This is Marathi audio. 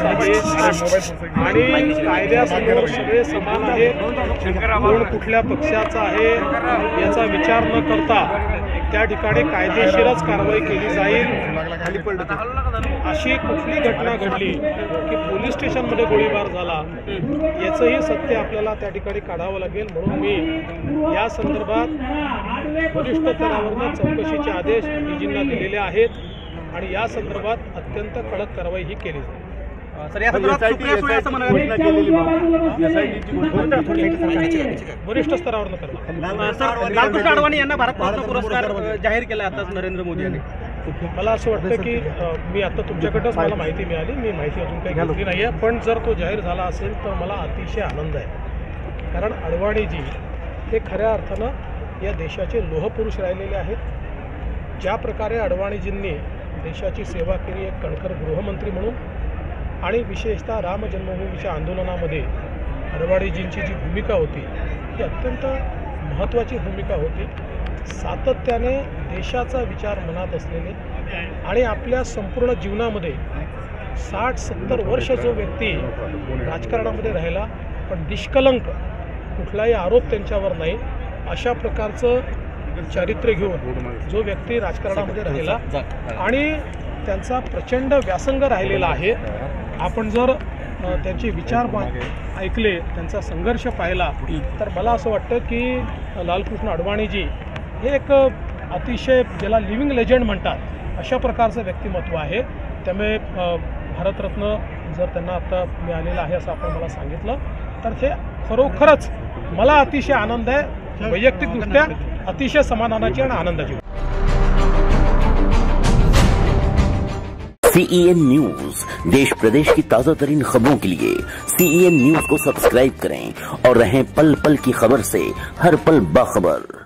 आहेत आणि कायद्यासमोर सगळे समान आहेत। कोण कुठल्या पक्षाचा आहे याचा विचार न करता त्या ठिकाणी कायदेशीरच कारवाई केली जाईल। अशी कुठली घटना घडली की पोलीस स्टेशनमध्ये गोळीबार झाला याचंही सत्य आपल्याला त्या ठिकाणी काढावं लागेल। म्हणून मी या संदर्भात वरिष्ठ स्तरावरून चौकशीचे आदेश डीजींना दिलेले आहेत आणि या संदर्भात अत्यंत कडक कारवाई ही केली जाईल। सर, या संदर्भात वरिष्ठ स्तरावरून करणार। सर, लालकृष्ण अडवाणी यांना भारतरत्न पुरस्कार जाहीर केला आताच नरेंद्र मोदी यांनी। मला असं वाटतं की मी आता तुमच्याकडंच मला माहिती मिळाली, मी माहिती अजून काही घेतली नाही आहे, पण जर तो जाहीर झाला असेल तर मला अतिशय आनंद आहे। कारण अडवाणीजी हे खऱ्या अर्थानं या देशाचे लोहपुरुष राहिलेले आहेत। ज्या प्रकारे अडवाणीजींनी देशाची सेवा केली एक कणखर गृहमंत्री म्हणून आणि विशेषतः राम जन्मभूमीच्या आंदोलनामध्ये अडवाणीजींची जी भूमिका होती ही अत्यंत महत्त्वाची भूमिका होती। सातत्याने देशाचा विचार मनात असलेले आणि आपल्या संपूर्ण जीवनामध्ये 60-70 वर्ष जो व्यक्ती राजकारणामध्ये राहिला पण निष्कलंक कुठलाही आरोप त्यांच्यावर नाही अशा प्रकारचं चारित्र्य घेऊन जो व्यक्ती राजकारणामध्ये राहिला आणि त्यांचा प्रचंड व्यासंग राहिलेला आहे। आपण जर त्यांचे विचार ऐकले, त्यांचा संघर्ष पाहिला तर मला असं वाटतं की लालकृष्ण अडवाणीजी हे एक अतिशय ज्याला लिव्हिंग लेजंड म्हणतात अशा प्रकारचं व्यक्तिमत्व आहे। त्यामुळे भारतरत्न जर त्यांना आता मिळालेलं आहे असं आपण मला सांगितलं तर ते खरोखरच मला अतिशय आनंद आहे, वैयक्तिकदृष्ट्या अतिशय समाधानाची आणि आनंदाची। CEN न्यूज, देश प्रदेश की ताजा तरीन खबरों के लिए CEN न्यूज को सब्सक्राइब करें और रहें पल पल की खबर से हर पल बाखबर।